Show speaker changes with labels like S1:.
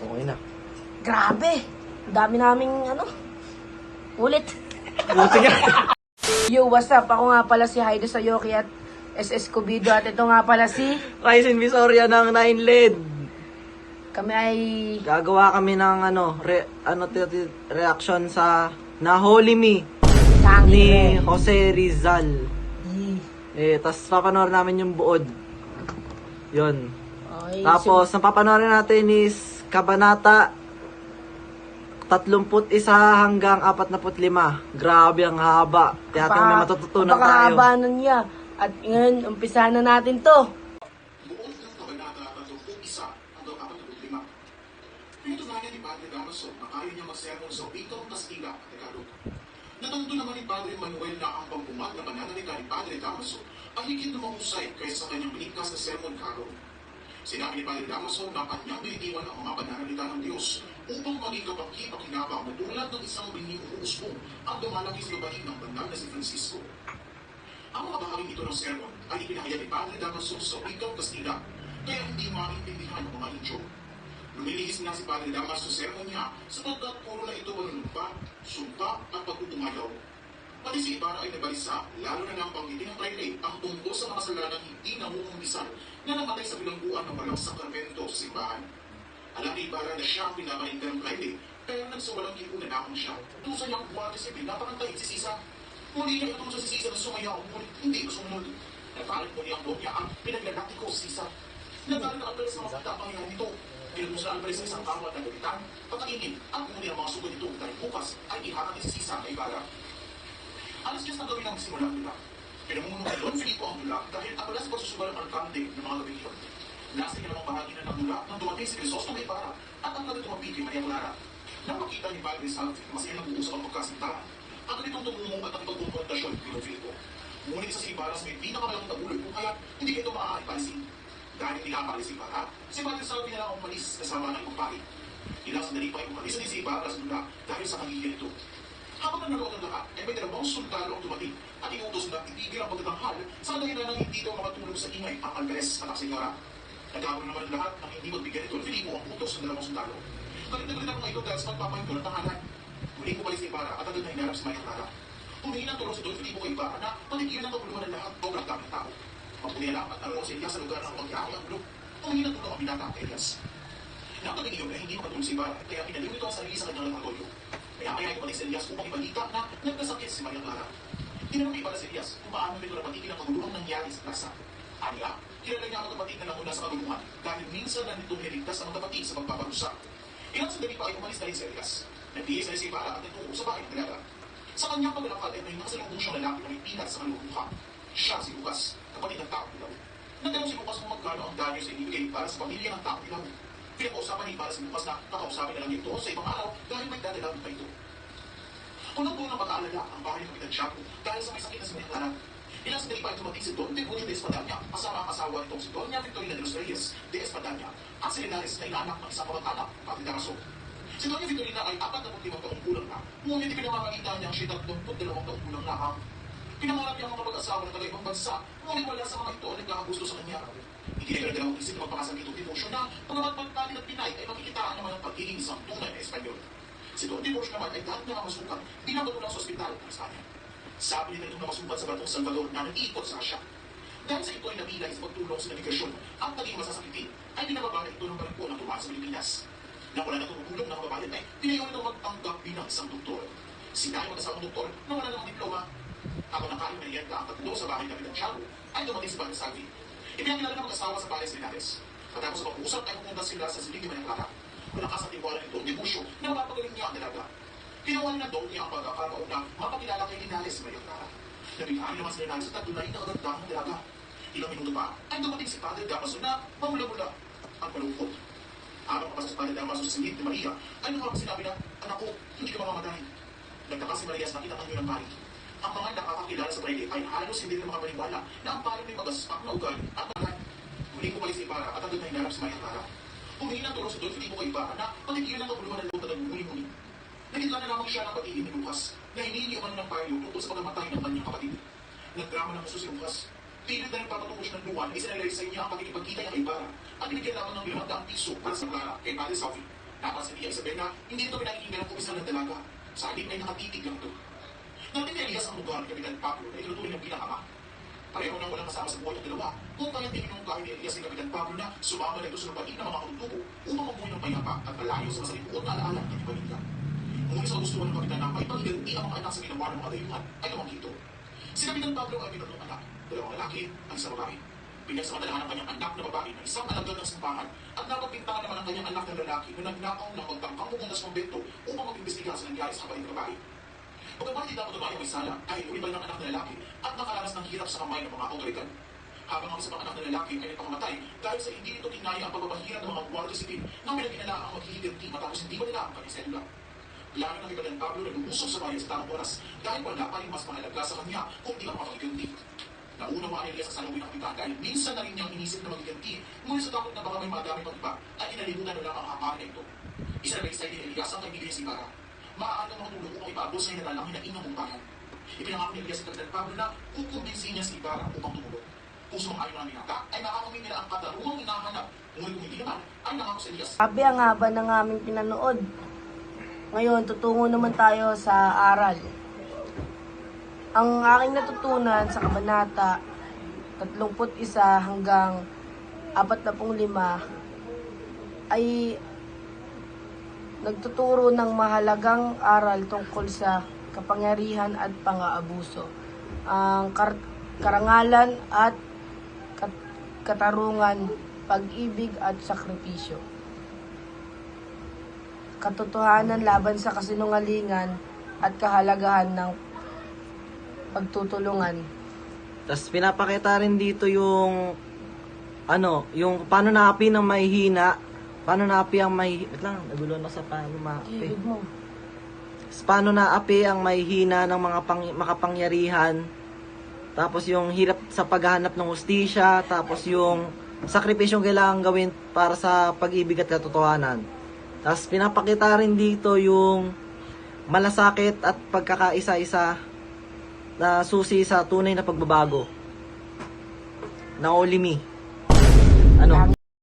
S1: Okay na.
S2: Grabe! Ang dami naming ulit.
S1: Buti nga.
S2: Yo, what's up? Ako nga pala si Haida Sayoki at SS Cubido at ito nga pala si...
S1: Ryzen Visoria ng 9 LED.
S2: Kami ay...
S1: Gagawa kami ng reaction sa Nahuli Me ni Jose Rizal. Tas papanoorin namin yung buod. Yun.
S2: Ay,
S1: Tapos, ang papanoorin natin is Kabanata 31 hanggang 45. Grabe ang haba. Kaya may matututunan tayo.
S2: Napakahaba nun niya. At ngayon, umpisahan na natin to.
S3: Buod ng Kabanata 31 hanggang 45. Pinatunayan ni Padre Damaso na kaya niya magsermon sa Pitong Kastila at Tagalog. Natanto naman ni Padre Manuel na ang pagbumat na pananalita ni Padre Damaso ay higit na mahusay kaysa sa kanyang binigkas na sermon karon. Sinabi ni Padre Damaso na kanyang binitiwan ang mga pananalita ng Diyos upang maging kapaki-pakinabang na tulad ng isang binging uusbong ang lumalaki sa lubahin ng banal na si Francisco. Ang mga bahaging ito ng sermon ay ipinahayag ni Padre Damaso sa Pitong Kastila kaya hindi maintindihan ng mga Indio. Lumilihis na si Padre Damaso sa sermon niya sapagkat puro na ito panunumpa, sumpa at pagtutumayaw. Pati si Ibarra ay nabalisa, lalo na nang banggitin ng Prayle ang tungkol sa mga kasalanan hindi namumumbisan na namatay sa bilangguan ng walang sakramento sa simbahan. Alam ni Ibarra na siya ang pinamaindan ng Prayle, pero nagsawalang kipunan naman siya. Tusa niyang buwan kasi pinapakantahin si Sisa. Muli niya itusa si Sisa na sumayaw, ngunit hindi sumunod. Nagalit mo niya ang doon niya ang pinaglalaki ko si Sisa. Nagalit na Alvarez sa mga kita pangyayari nito. Pinagmusa Alvarez sa isang kawat na galitan, patainin at kumunin ang mga sugat nito dahil bukas ay ihahatid si Sisa kay Ibarra. Alas Diyos na gawin ang simula ng dula. Pinamumuno kay Don Filipo ang dula dahil abalas pagsusugal ang alkande ng mga gabi yun. Nasa ikalawang bahagi na ng dula nang dumating si Crisostomo kay Ibarra at ang katutumapi kay Maria Clara. Nang makita ni Padre Salvi na masaya nag-uusap ang pagkasintahan, ang ganitong tumungong at ang pagkumprontasyon kay Don Filipo. Ngunit isa si Ibarra sa may pinakamalang tabuloy kung kaya hindi ito maaapalisin. Dahil hindi nakapali si Ibarra, si Padre Salvi na lang umalis kasama ng kumpari. Ilang sandali pa ay umalis si Ibarra sa dula dahil sa pamilya nito. Habang nanonood ng lahat, ay may dalawang sundalo ang dumating at inutos na itigil ang pagtatanghal sa dahilan ng hindi daw makatulog sa ingay ang Alvarez at ang senyora. Nagkakaroon naman ang lahat ng hindi magbigay nito, Filipo ang utos ng dalawang sundalo. Galit na galit ako ngayon dahil sa pagpapahinto ng tahanan. Muli ko palis ni Ibarra at agad na hinarap si Maria Clara. Humingi ng tulong si Don Filipo kay Ibarra na patigilin ang kabuluhan ng lahat o ng daming tao. Magpuni lang at naroon si Elias sa lugar ng pagkakay ang grupo. Humingi ng tulong ang binata kay Elias. Nakatingin yun na hindi makatulong si Ibarra kaya pinalim ito ang sarili sa kanyang laboratorio. Kaya kumalis si Elias upang ibalita na nagkasakit si Maria Clara. Tinanong ni Ibarra si Elias kung paano nito napatigil ang kaguluhang nangyari sa plaza. Aniya, kilala niya ang kapatid na nauna sa kaguluhan dahil minsan na nito niligtas ang kapatid sa pagpaparusa. Ilang sandali pa ay umalis na rin si Elias. Nagtihis na rin si Ibarra at nagtungo sa bahay ng dalaga. Sa kanyang paglalakad ay may nakasalubong siyang lalaki na may pilat sa kaluluha. Siya si Lucas, kapatid ng tao ilaw. Nagtanong si Lucas kung magkano ang danyo sa ibigay para sa pamilya ng tao ilaw. Pinag-uusapan ni Ibarra si Lucas na nakausapin na lang ito sa ibang araw dahil may dadalawin pa ito. Unang-unang pag-aalala ang bahay ng Kapitan Chaco dahil sa may sakit na si Maria Clara. Ilang sandali pa ay dumating si Don Gregorio de Espadanya kasama ang asawa nitong si Doña Victorina de los Reyes de Espadanya at si Linares na inaanak ng isang kamag-anak, Padre Damaso. Si Doña Victorina ay 45 taong gulang na, ngunit ipinamamagitan niya ang siya 32 taong gulang lamang. Pinangarap niya ang mga pag-asawa ng taga-ibang bansa, ngunit wala sa mga ito ang nagkakagusto sa kanya. Hindi na dalawang isip na magpakasal nito Tiburcio na pagamat pagkalit at Pinay ay makikitaan naman ang pagiging isang tunay na Espanyol. Si Don Tiburcio naman ay dahil niya masukan, pinapatulang sa ospital ng Espanya. Sabi nila itong namasukan sa Batong Salvador na nag-iikot sa Asya. Dahil sa ito ay nabilay sa pagtulong sa navigasyon at naging masasakitin, ay pinababa na ito ng barko ng tumaan sa Pilipinas. Nang wala na tumutulong na kababayan ay pinayaw nito magtanggap bilang isang doktor. Sinabi mag-asawang doktor na wala namang diploma. Habang nakain merienda ang tatlo sa bahay ng Kapitan Chaco, ay dumating si Padre Salvi. Ipinakilala ng mag-asawa sa Pares Linares. Matapos sa pag-uusap ay pumunta sila sa silid ni Maria Clara. Malakas at tiwala ni Don Tiburcio na mapapagaling niya ang dalaga. Ginawa na Don niya ang pagkakaroon na mapakilala kay Linares si Maria Clara. Nabighaan naman si Linares at tunay na kagandahang dalaga. Ilang minuto pa ay dumating si Padre Damaso na mamula-mula ang malungkot. Habang kapasok si Padre Damaso sa silid ni Maria, ay nakapag sinabi na, anak ko, hindi ka mamamatay. Nagtaka si Maria sa nakita ng ng pari. Ang mga nakakakilala sa Prayle ay halos hindi na makapaniwala na ang pari may magaspak na ugali at malan. Muli ko palis si Ibarra at agad na hinarap si Maria Clara. Humingi ng tulong si Don Filipo kay Ibarra na patigilan ang kabuluhan ng loob na nagmumuli-muli. Nagitla na lamang siya ng pag-ibig ni Lucas na hinili man ng payo tungkol sa pagkamatay ng kanyang kapatid. Nagdrama ng gusto si Lucas. Pilit na nagpapatungo siya ng luwan, isinalay sa niya ang pakikipagkita niya kay Ibarra at binigyan lamang ng 500 piso para sa Clara kay Padre Salvi. Dapat sa Tia Isabela, hindi ito pinakikinggan ng kumisang ng dalaga. Sa halip ay nakatitig lang ito. Natin ni Elias ang lugar ni Kapitan Pablo na itinutuloy ng bilang ama. Pareho nang walang kasama sa buhay ang dalawa. Kung kaya tinunungkahin ni Elias ni Kapitan Pablo na sumama na ito sa lupain ng mga katutubo upang mabuhay ng payapa at malayo sa masalimuot na alaala ng ibalita. Ngunit sa gusto ng Kapitan na may paghiganti ang mga anak sa ginawa ng mga dayuhan ay namang ito. Si Kapitan Pablo ay minatlong anak, dalawang lalaki at isang babae. Pinagsamadalahan ng kanyang anak na babae na isang alagad ng simbahan at napagpintangan naman ang kanyang anak na lalaki na nagnakaw ng pagtangkang pumunta sa kumbento upang mag-imbestiga sa nangyari sa kapatid na babae. Pagkabalit hindi dapat tumayo may sala dahil umibay ng anak na lalaki at nakaranas ng hirap sa kamay ng mga otoridad. Habang ang isang anak na lalaki ay nagpakamatay dahil sa hindi ito tinaya ang pagbabahirap ng mga guardia civil na pinag-inala ang maghihiganti matapos hindi ba nila ang kanyang selula. Plano ng Kapitan Pablo na lumusok sa bayan sa tamang oras dahil wala pa rin mas mahalaga sa kanya kung di ang makakaganti. Naunawaan ni Elias sa salawin ng kapitan dahil minsan na rin niyang inisip na magiganti, ngunit sa takot na baka may madami pang iba ay inalimutan na lang ang hakahan na ito. Isa na isa ni Elias ang kaibigan niya si Ibarra. Maaari ang makatulong upang ipagos sa hinalalangin ng inang bayan. Ipinangako ni Elias sa Kapitan Pablo na kukumbinsin niya si Ibarra upang tumulong. Kung sumang-ayon ng minata, ay makakamit nila ang katarungang hinahanap. Ngunit kung hindi naman, ay nangako sa Elias.
S2: Sabi ang haba ng aming pinanood. Ngayon, tutungo naman tayo sa aral. Ang aking natutunan sa Kabanata 31 hanggang 45 ay nagtuturo ng mahalagang aral tungkol sa kapangyarihan at pang-aabuso, ang karangalan at katarungan, pag-ibig at sakripisyo, katotohanan laban sa kasinungalingan at kahalagahan ng pagtutulungan.
S1: Tapos pinapakita rin dito yung yung paano naapi ng mahihina, paano naapi ang wait lang, nagulo na sa paano maapi.
S2: Gilid mo.
S1: Tapos paano naapi ang mahihina ng mga makapangyarihan. Tapos yung hirap sa paghahanap ng hustisya, tapos yung sakripisyong kailangan gawin para sa pag-ibig at katotohanan. Tapos pinapakita rin dito yung malasakit at pagkakaisa-isa na susi sa tunay na pagbabago. Na Olimi. Ano?